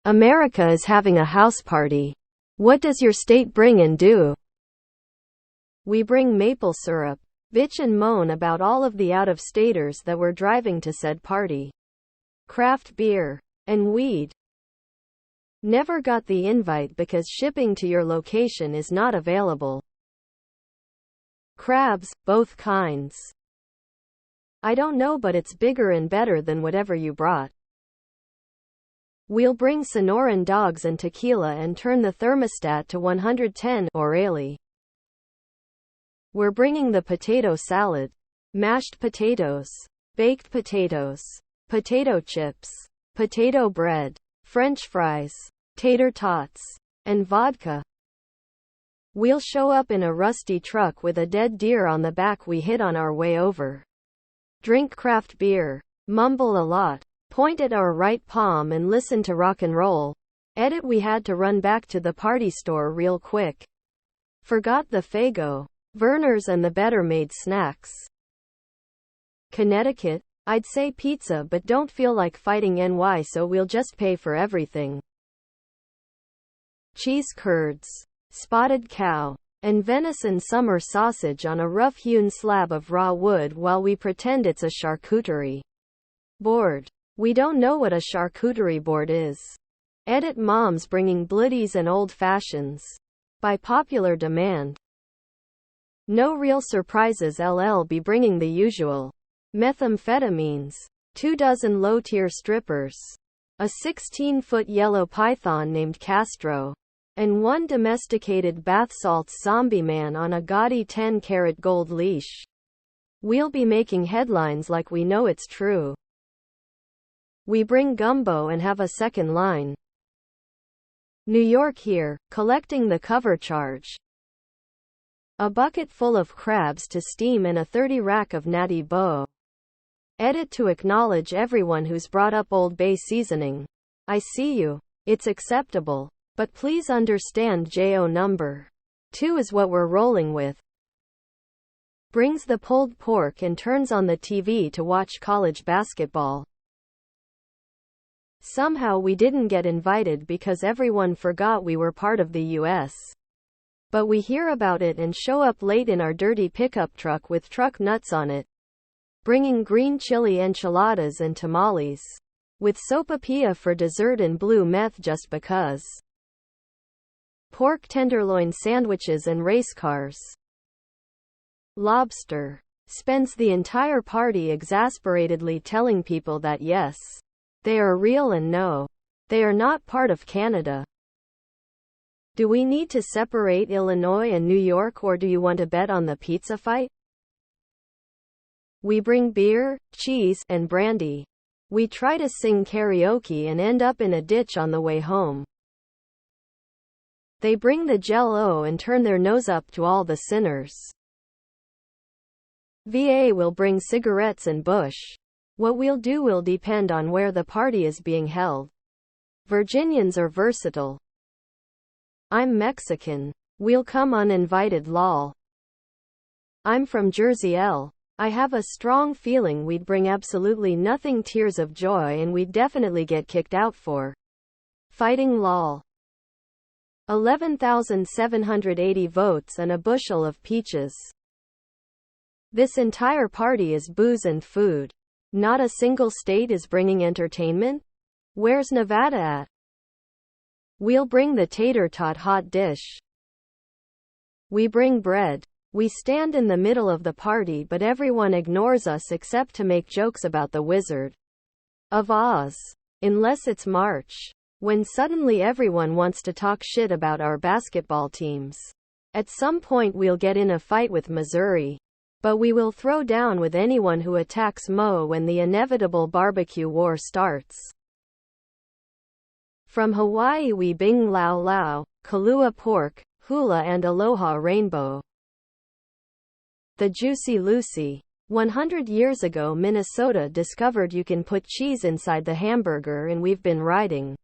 America is having a house party. What does your state bring and do? We bring maple syrup, bitch and moan about all of the out-of-staters that were driving to said party. Craft beer. And weed. Never got the invite because shipping to your location is not available. Crabs, both kinds. I don't know, but it's bigger and better than whatever you brought. We'll bring Sonoran dogs and tequila and turn the thermostat to 110 orally. We're bringing the potato salad, mashed potatoes, baked potatoes, potato chips, potato bread, French fries, tater tots, and vodka. We'll show up in a rusty truck with a dead deer on the back we hit on our way over. Drink craft beer, mumble a lot, point at our right palm and listen to rock and roll. Edit: we had to run back to the party store real quick. Forgot the Faygo, Verner's and the Better Made snacks. Connecticut, I'd say pizza, but don't feel like fighting NY, so we'll just pay for everything. Cheese curds, spotted cow, and venison summer sausage on a rough-hewn slab of raw wood while we pretend it's a charcuterie board. We don't know what a charcuterie board is. Edit: mom's bringing blitties and old fashions. By popular demand. No real surprises, LL be bringing the usual. Methamphetamines, 24 low-tier strippers, a 16-foot yellow python named Castro, and one domesticated bath salts zombie man on a gaudy 10-karat gold leash. We'll be making headlines like we know it's true. We bring gumbo and have a second line. New York here, collecting the cover charge. A bucket full of crabs to steam and a 30 rack of Natty Boh. Edit: to acknowledge everyone who's brought up Old Bay seasoning. I see you. It's acceptable. But please understand JO number 2 is what we're rolling with. Brings the pulled pork and turns on the TV to watch college basketball. Somehow we didn't get invited because everyone forgot we were part of the US. But we hear about it and show up late in our dirty pickup truck with truck nuts on it. Bringing green chili enchiladas and tamales. With sopapilla for dessert and blue meth just because. Pork tenderloin sandwiches and race cars. Lobster. Spends the entire party exasperatedly telling people that yes, they are real and no, they are not part of Canada. Do we need to separate Illinois and New York, or do you want to bet on the pizza fight? We bring beer, cheese, and brandy. We try to sing karaoke and end up in a ditch on the way home. They bring the Jell-O and turn their nose up to all the sinners. VA will bring cigarettes and bush. What we'll do will depend on where the party is being held. Virginians are versatile. I'm Mexican. We'll come uninvited, lol. I'm from Jersey, L. I have a strong feeling we'd bring absolutely nothing, tears of joy, and we'd definitely get kicked out for fighting, lol. 11,780 votes and a bushel of peaches. This entire party is booze and food. Not a single state is bringing entertainment? Where's Nevada at? We'll bring the tater tot hot dish. We bring bread. We stand in the middle of the party, but everyone ignores us except to make jokes about the Wizard of Oz. Unless it's March, when suddenly everyone wants to talk shit about our basketball teams. At some point we'll get in a fight with Missouri. But we will throw down with anyone who attacks Mo when the inevitable barbecue war starts. From Hawaii we bring lau lau, Kahlua pork, hula and aloha rainbow. The Juicy Lucy. 100 years ago Minnesota discovered you can put cheese inside the hamburger, and we've been riding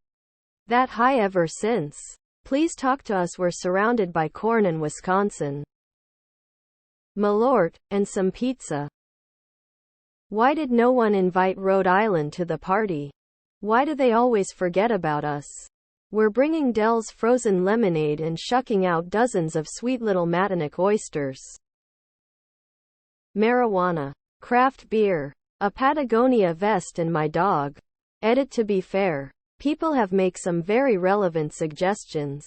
that high ever since. Please talk to us, we're surrounded by corn in Wisconsin. Malort, and some pizza. Why did no one invite Rhode Island to the party? Why do they always forget about us? We're bringing Dell's frozen lemonade and shucking out dozens of sweet little Matinic oysters. Marijuana. Craft beer. A Patagonia vest and my dog. Edit. To be fair, people have make some very relevant suggestions.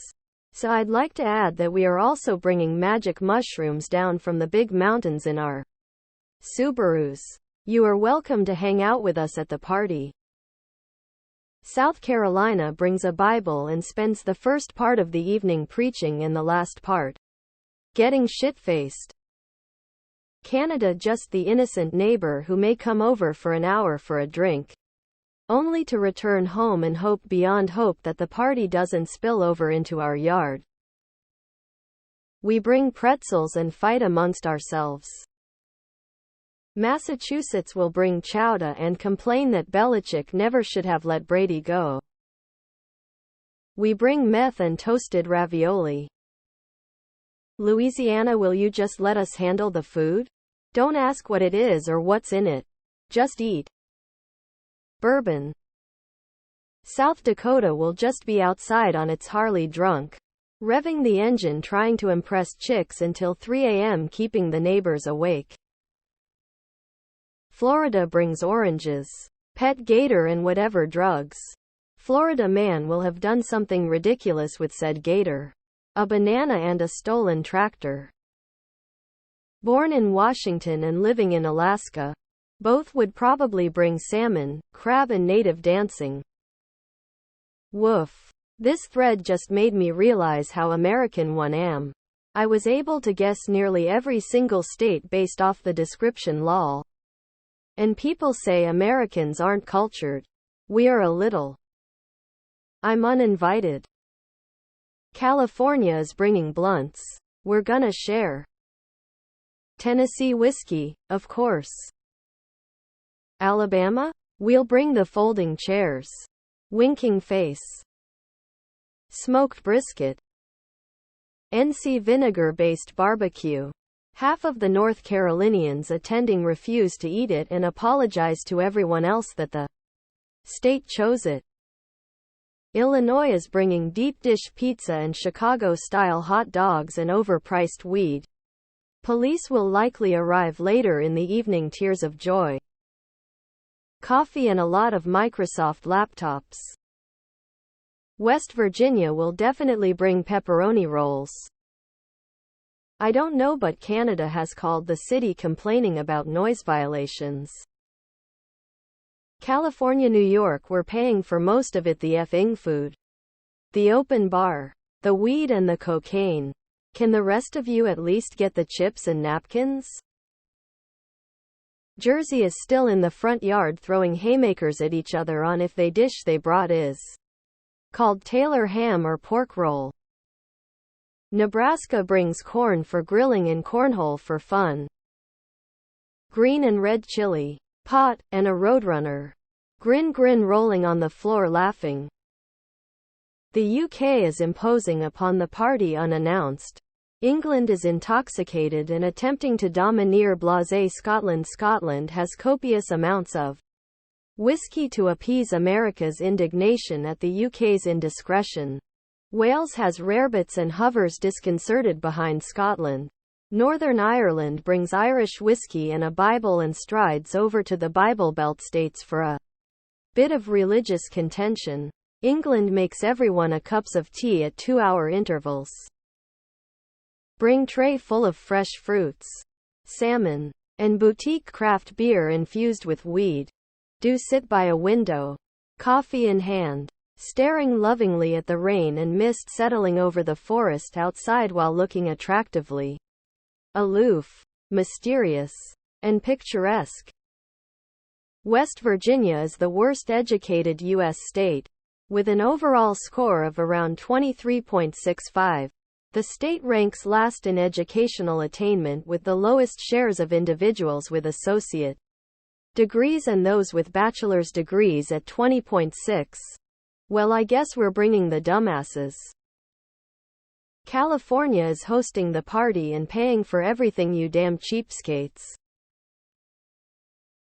So I'd like to add that we are also bringing magic mushrooms down from the big mountains in our Subarus. You are welcome to hang out with us at the party. South Carolina brings a Bible and spends the first part of the evening preaching and the last part getting shit-faced. Canada just the innocent neighbor who may come over for an hour for a drink, only to return home and hope beyond hope that the party doesn't spill over into our yard. We bring pretzels and fight amongst ourselves. Massachusetts will bring chowder and complain that Belichick never should have let Brady go. We bring meth and toasted ravioli. Louisiana, will you just let us handle the food? Don't ask what it is or what's in it. Just eat. Bourbon. South Dakota will just be outside on its Harley drunk, revving the engine trying to impress chicks until 3 a.m. keeping the neighbors awake. Florida brings oranges, pet gator and whatever drugs. Florida man will have done something ridiculous with said gator. A banana and a stolen tractor. Born in Washington and living in Alaska, both would probably bring salmon, crab and native dancing. Woof. This thread just made me realize how American one am. I was able to guess nearly every single state based off the description, lol. And people say Americans aren't cultured. We are a little. I'm uninvited. California is bringing blunts. We're gonna share. Tennessee whiskey, of course. Alabama? We'll bring the folding chairs. Winking face. Smoked brisket. NC vinegar-based barbecue. Half of the North Carolinians attending refuse to eat it and apologize to everyone else that the state chose it. Illinois is bringing deep dish pizza and Chicago-style hot dogs and overpriced weed. Police will likely arrive later in the evening. Tears of joy. Coffee and a lot of Microsoft laptops. West Virginia will definitely bring pepperoni rolls. I don't know, but Canada has called the city complaining about noise violations. California, New York, we're paying for most of it, the effing food, the open bar, the weed and the cocaine. Can the rest of you at least get the chips and napkins? Jersey is still in the front yard throwing haymakers at each other on if they dish they brought is called Taylor ham or pork roll. Nebraska brings corn for grilling and cornhole for fun. Green and red chili, pot, and a roadrunner. Grin rolling on the floor laughing. The UK is imposing upon the party unannounced. England is intoxicated and attempting to domineer blasé Scotland. Scotland has copious amounts of whiskey to appease America's indignation at the UK's indiscretion. Wales has rarebits and hovers disconcerted behind Scotland. Northern Ireland brings Irish whiskey and a Bible and strides over to the Bible Belt states for a bit of religious contention. England makes everyone a cups of tea at 2-hour intervals. Bring tray full of fresh fruits, salmon, and boutique craft beer infused with weed. Do sit by a window, coffee in hand, staring lovingly at the rain and mist settling over the forest outside while looking attractively aloof, mysterious, and picturesque. West Virginia is the worst educated U.S. state, with an overall score of around 23.65. The state ranks last in educational attainment, with the lowest shares of individuals with associate degrees and those with bachelor's degrees at 20.6. Well, I guess we're bringing the dumbasses. California is hosting the party and paying for everything, you damn cheapskates.